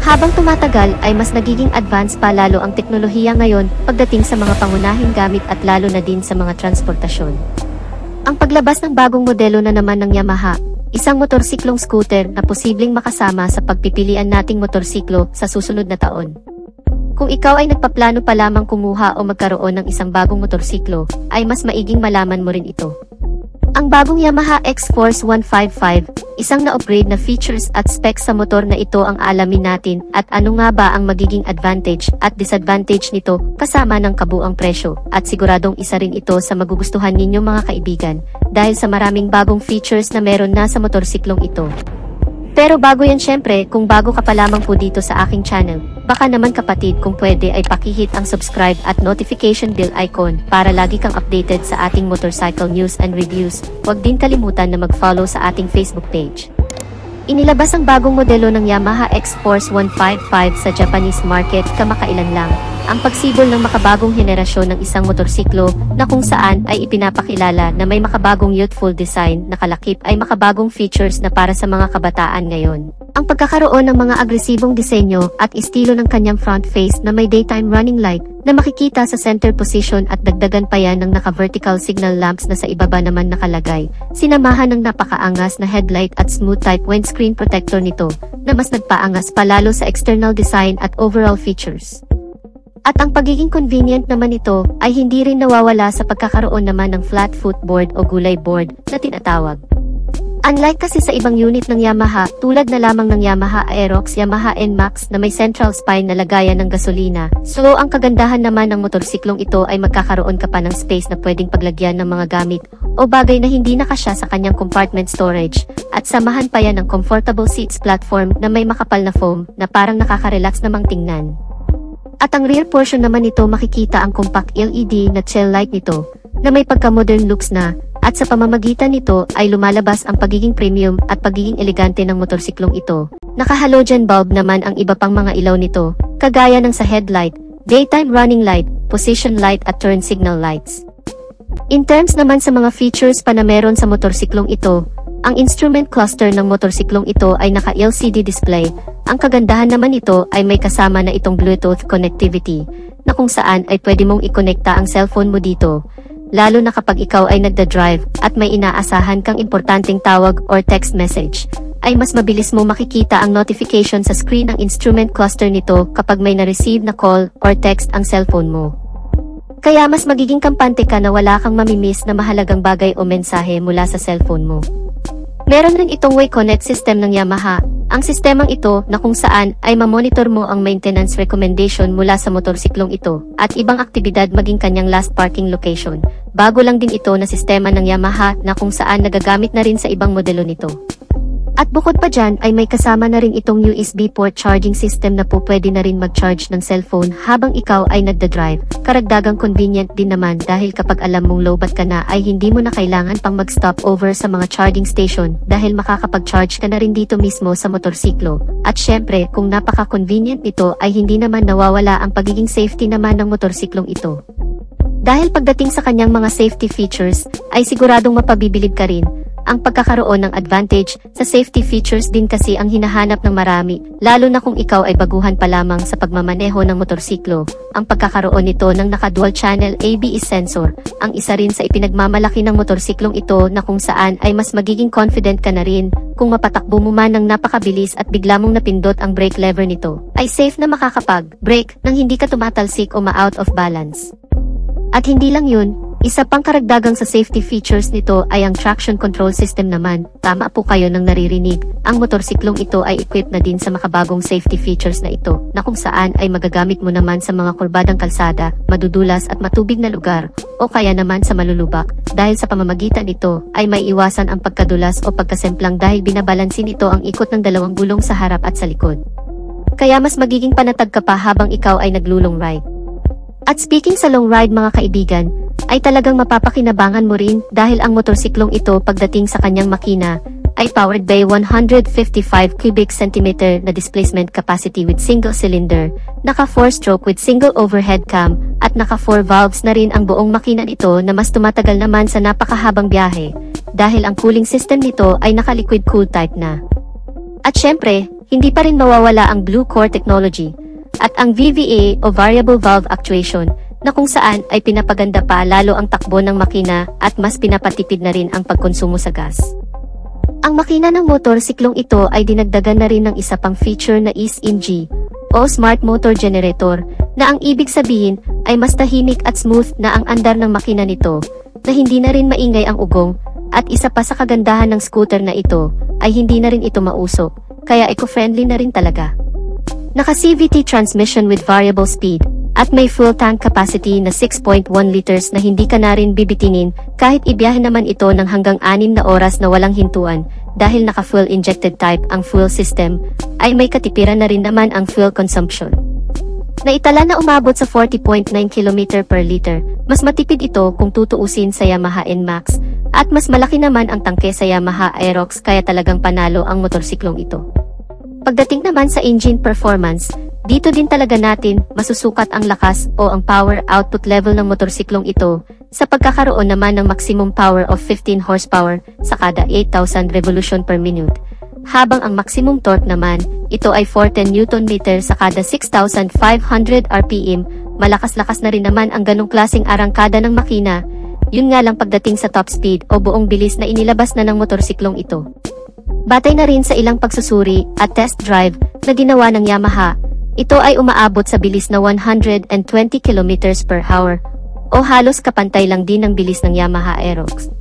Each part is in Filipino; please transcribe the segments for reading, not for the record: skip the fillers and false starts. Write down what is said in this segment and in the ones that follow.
Habang tumatagal ay mas nagiging advanced pa lalo ang teknolohiya ngayon pagdating sa mga pangunahing gamit at lalo na din sa mga transportasyon. Ang paglabas ng bagong modelo na naman ng Yamaha, isang motorsiklong scooter na posibleng makasama sa pagpipilian nating motorsiklo sa susunod na taon. Kung ikaw ay nagpaplano pa lamang kumuha o magkaroon ng isang bagong motorsiklo, ay mas maiging malaman mo rin ito. Ang bagong Yamaha X-Force 155, isang na-upgrade na features at specs sa motor na ito ang alamin natin at ano nga ba ang magiging advantage at disadvantage nito kasama ng kabuang presyo at siguradong isa rin ito sa magugustuhan ninyong mga kaibigan dahil sa maraming bagong features na meron na sa motorsiklong ito. Pero bago yan syempre, kung bago ka pa lamang po dito sa aking channel, baka naman kapatid kung pwede ay pakihit ang subscribe at notification bell icon para lagi kang updated sa ating motorcycle news and reviews. Huwag din kalimutan na mag-follow sa ating Facebook page. Inilabas ang bagong modelo ng Yamaha X-Force 155 sa Japanese market kamakailan lang. Ang pagsibol ng makabagong henerasyon ng isang motorsiklo na kung saan ay ipinapakilala na may makabagong youthful design na kalakip ay makabagong features na para sa mga kabataan ngayon. Ang pagkakaroon ng mga agresibong disenyo at estilo ng kanyang front face na may daytime running light na makikita sa center position at dagdagan pa yan ng naka-vertical signal lamps na sa ibaba naman nakalagay, sinamahan ng napakaangas na headlight at smooth type windscreen protector nito na mas nagpaangas pa lalo sa external design at overall features. At ang pagiging convenient naman ito ay hindi rin nawawala sa pagkakaroon naman ng flat footboard o gulay board na tinatawag. Unlike kasi sa ibang unit ng Yamaha, tulad na lamang ng Yamaha Aerox, Yamaha NMAX na may central spine na lagayan ng gasolina, so ang kagandahan naman ng motorsiklong ito ay magkakaroon ka pa ng space na pwedeng paglagyan ng mga gamit o bagay na hindi nakasya sa kanyang compartment storage, at samahan pa yan ng comfortable seats platform na may makapal na foam na parang nakaka-relax namang tingnan. At ang rear portion naman nito makikita ang compact LED na tail light nito na may pagka-modern looks na, at sa pamamagitan nito ay lumalabas ang pagiging premium at pagiging elegante ng motorsiklong ito. Naka-halogen bulb naman ang iba pang mga ilaw nito, kagaya ng sa headlight, daytime running light, position light at turn signal lights. In terms naman sa mga features pa na meron sa motorsiklong ito, ang instrument cluster ng motorsiklong ito ay naka-LCD display. Ang kagandahan naman nito ay may kasama na itong Bluetooth connectivity, na kung saan ay pwede mong i-konekta ang cellphone mo dito, lalo na kapag ikaw ay nagda-drive at may inaasahan kang importanteng tawag or text message, ay mas mabilis mo makikita ang notification sa screen ng instrument cluster nito kapag may na-receive na call or text ang cellphone mo. Kaya mas magiging kampante ka na wala kang mamimiss na mahalagang bagay o mensahe mula sa cellphone mo. Meron rin itong WayConnect system ng Yamaha. Ang sistemang ito na kung saan ay mamonitor mo ang maintenance recommendation mula sa motorsiklong ito at ibang aktibidad maging kanyang last parking location. Bago lang din ito na sistema ng Yamaha na kung saan nagagamit na rin sa ibang modelo nito. At bukod pa dyan ay may kasama na rin itong USB port charging system na po pwede na rin mag-charge ng cellphone habang ikaw ay nagda-drive. Karagdagang convenient din naman dahil kapag alam mong lowbat ka na ay hindi mo na kailangan pang mag-stop over sa mga charging station dahil makakapag-charge ka na rin dito mismo sa motorsiklo. At syempre kung napaka-convenient nito ay hindi naman nawawala ang pagiging safety naman ng motorsiklong ito. Dahil pagdating sa kanyang mga safety features ay siguradong mapabibilib ka rin. Ang pagkakaroon ng advantage sa safety features din kasi ang hinahanap ng marami, lalo na kung ikaw ay baguhan pa lamang sa pagmamaneho ng motorsiklo. Ang pagkakaroon nito ng naka-dual channel ABS sensor, ang isa rin sa ipinagmamalaki ng motorsiklong ito na kung saan ay mas magiging confident ka na rin kung mapatakbo mo man ng napakabilis at bigla mong napindot ang brake lever nito, ay safe na makakapag-brake nang hindi ka tumatalsik o ma-out of balance. At hindi lang yun, isa pang karagdagang sa safety features nito ay ang traction control system naman. Tama po kayo nang naririnig, ang motorsiklong ito ay equipped na din sa makabagong safety features na ito, na kung saan ay magagamit mo naman sa mga kurbadang kalsada, madudulas at matubig na lugar, o kaya naman sa malulubak, dahil sa pamamagitan nito ay may iwasan ang pagkadulas o pagkasemplang dahil binabalansin ito ang ikot ng dalawang gulong sa harap at sa likod. Kaya mas magiging panatag ka pa habang ikaw ay naglulong ride. At speaking sa long ride mga kaibigan, ay talagang mapapakinabangan mo rin dahil ang motorsiklong ito pagdating sa kanyang makina ay powered by 155 cubic centimeter na displacement capacity with single cylinder, naka 4-stroke with single overhead cam, at naka 4 valves na rin ang buong makina nito na mas tumatagal naman sa napakahabang biyahe dahil ang cooling system nito ay naka liquid cool type na. At syempre, hindi pa rin mawawala ang Blue Core Technology at ang VVA o Variable Valve Actuation na kung saan ay pinapaganda pa lalo ang takbo ng makina at mas pinapatipid na rin ang pagkonsumo sa gas. Ang makina ng motorsiklong ito ay dinagdagan na rin ng isa pang feature na SMG o Smart Motor Generator na ang ibig sabihin ay mas tahimik at smooth na ang andar ng makina nito na hindi na rin maingay ang ugong at isa pa sa kagandahan ng scooter na ito ay hindi na rin ito mausok kaya eco-friendly na rin talaga. Naka-CVT transmission with variable speed at may full tank capacity na 6.1 liters na hindi ka na rin bibitinin kahit ibiyahe naman ito ng hanggang 6 na oras na walang hintuan dahil naka-fuel injected type ang fuel system ay may katipiran na rin naman ang fuel consumption. Naitala na umabot sa 40.9 km per liter, mas matipid ito kung tutuusin sa Yamaha NMAX at mas malaki naman ang tangke sa Yamaha Aerox kaya talagang panalo ang motorsiklong ito. Pagdating naman sa engine performance, dito din talaga natin masusukat ang lakas o ang power output level ng motorsiklong ito sa pagkakaroon naman ng maximum power of 15 horsepower sa kada 8,000 revolution per minute. Habang ang maximum torque naman, ito ay 410 Nm sa kada 6,500 RPM, malakas-lakas na rin naman ang ganong klaseng arangkada ng makina, yun nga lang pagdating sa top speed o buong bilis na inilabas na ng motorsiklong ito. Batay na rin sa ilang pagsusuri at test drive na ginawa ng Yamaha, ito ay umaabot sa bilis na 120 km per hour o halos kapantay lang din ng bilis ng Yamaha Aerox.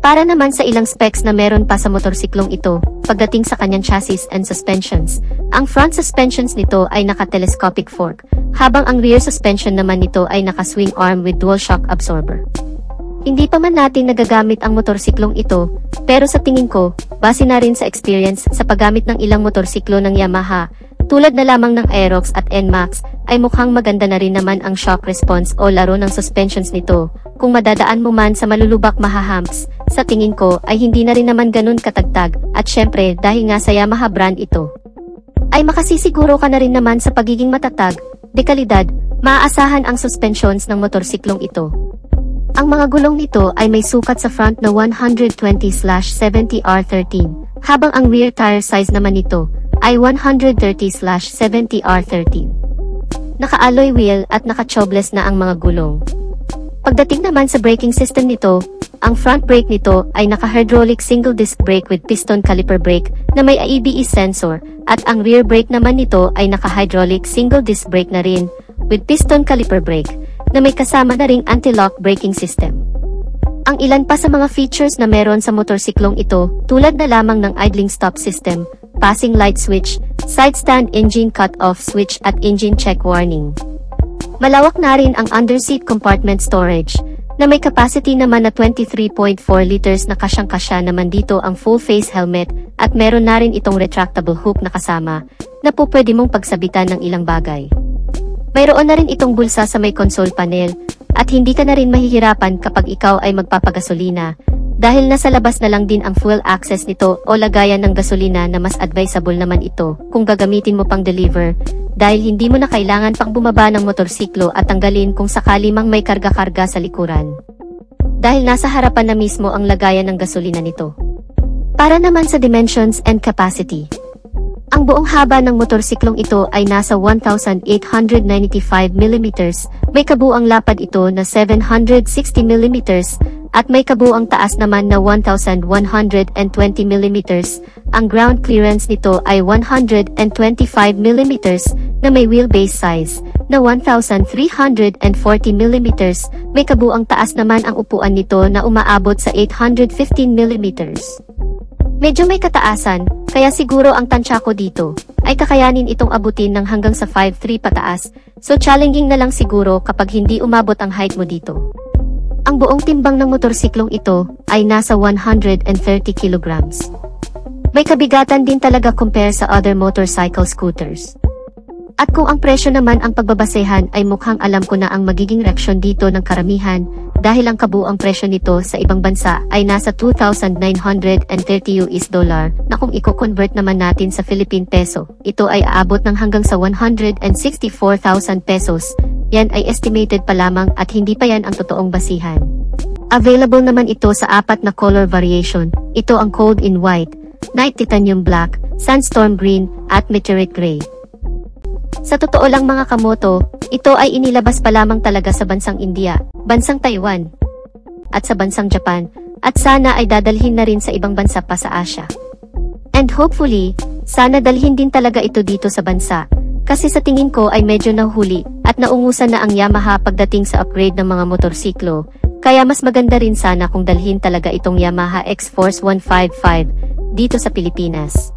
Para naman sa ilang specs na meron pa sa motorsiklong ito, pagdating sa kanyang chassis and suspensions, ang front suspensions nito ay naka-telescopic fork, habang ang rear suspension naman nito ay naka-swing arm with dual shock absorber. Hindi pa man natin nagagamit ang motorsiklong ito, pero sa tingin ko, base na rin sa experience sa paggamit ng ilang motorsiklo ng Yamaha, tulad na lamang ng Aerox at NMAX, ay mukhang maganda na rin naman ang shock response o laro ng suspensions nito. Kung madadaan mo man sa malulubak mahahumps, sa tingin ko ay hindi na rin naman ganun katagtag at syempre dahil nga sa Yamaha brand ito, ay makasisiguro ka na rin naman sa pagiging matatag, dekalidad, maaasahan ang suspensions ng motorsiklong ito. Ang mga gulong nito ay may sukat sa front na 120/70R13, habang ang rear tire size naman nito ay 130/70R13. Naka-alloy wheel at naka-tubeless na ang mga gulong. Pagdating naman sa braking system nito, ang front brake nito ay naka-hydraulic single disc brake with piston caliper brake na may ABS sensor at ang rear brake naman nito ay naka-hydraulic single disc brake na rin with piston caliper brake na may kasama na ring anti-lock braking system. Ang ilan pa sa mga features na meron sa motorsiklong ito tulad na lamang ng idling stop system, passing light switch, side stand engine cut-off switch at engine check warning. Malawak na rin ang underseat compartment storage na may capacity naman na 23.4 liters na kasyang-kasya naman dito ang full face helmet at meron na rin itong retractable hook na kasama na po pwede mong pagsabitan ng ilang bagay. Mayroon na rin itong bulsa sa may console panel at hindi ka na rin mahihirapan kapag ikaw ay magpapagasolina dahil nasa labas na lang din ang fuel access nito o lagayan ng gasolina na mas advisable naman ito kung gagamitin mo pang deliver dahil hindi mo na kailangan pang bumaba ng motorsiklo at tanggalin kung sakali mang may karga-karga sa likuran. Dahil nasa harapan na mismo ang lagayan ng gasolina nito. Para naman sa dimensions and capacity. Ang buong haba ng motorsiklong ito ay nasa 1,895 mm, may kabuang lapad ito na 760 mm, at may kabuang taas naman na 1,120 mm. Ang ground clearance nito ay 125 mm na may wheelbase size na 1,340 mm, may kabuang taas naman ang upuan nito na umaabot sa 815 mm. Medyo may kataasan, kaya siguro ang tansya ko dito ay kakayanin itong abutin ng hanggang sa 5'3" pataas, so challenging na lang siguro kapag hindi umabot ang height mo dito. Ang buong timbang ng motorsiklong ito ay nasa 130 kilograms. May kabigatan din talaga compare sa other motorcycle scooters. At kung ang presyo naman ang pagbabasehan ay mukhang alam ko na ang magiging reaksyon dito ng karamihan dahil ang kabuang presyo nito sa ibang bansa ay nasa $2,930 na kung i-convert naman natin sa Philippine peso, ito ay aabot ng hanggang sa 164,000 pesos. Yan ay estimated pa lamang at hindi pa yan ang totoong basihan. Available naman ito sa 4 na color variation. Ito ang cold in white, Night Titanium Black, Sandstorm Green, at Meteorite Gray. Sa totoo lang mga kamoto, ito ay inilabas pa lamang talaga sa bansang India, bansang Taiwan, at sa bansang Japan, at sana ay dadalhin na rin sa ibang bansa pa sa Asia. And hopefully, sana dalhin din talaga ito dito sa bansa, kasi sa tingin ko ay medyo nahuli at naungusan na ang Yamaha pagdating sa upgrade ng mga motorsiklo, kaya mas maganda rin sana kung dalhin talaga itong Yamaha X-Force 155 dito sa Pilipinas.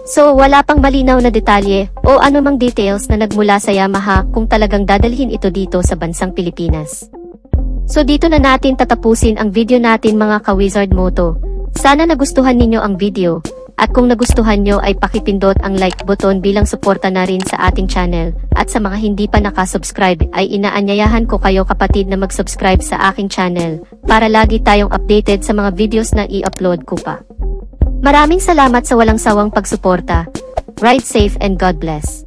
So wala pang malinaw na detalye o anumang details na nagmula sa Yamaha kung talagang dadalhin ito dito sa bansang Pilipinas. So dito na natin tatapusin ang video natin mga ka-Wizard Moto. Sana nagustuhan ninyo ang video, at kung nagustuhan nyo ay pakipindot ang like button bilang suporta na rin sa ating channel, at sa mga hindi pa nakasubscribe ay inaanyayahan ko kayo kapatid na mag-subscribe sa aking channel, para lagi tayong updated sa mga videos na i-upload ko pa. Maraming salamat sa walang sawang pagsuporta. Ride safe and God bless.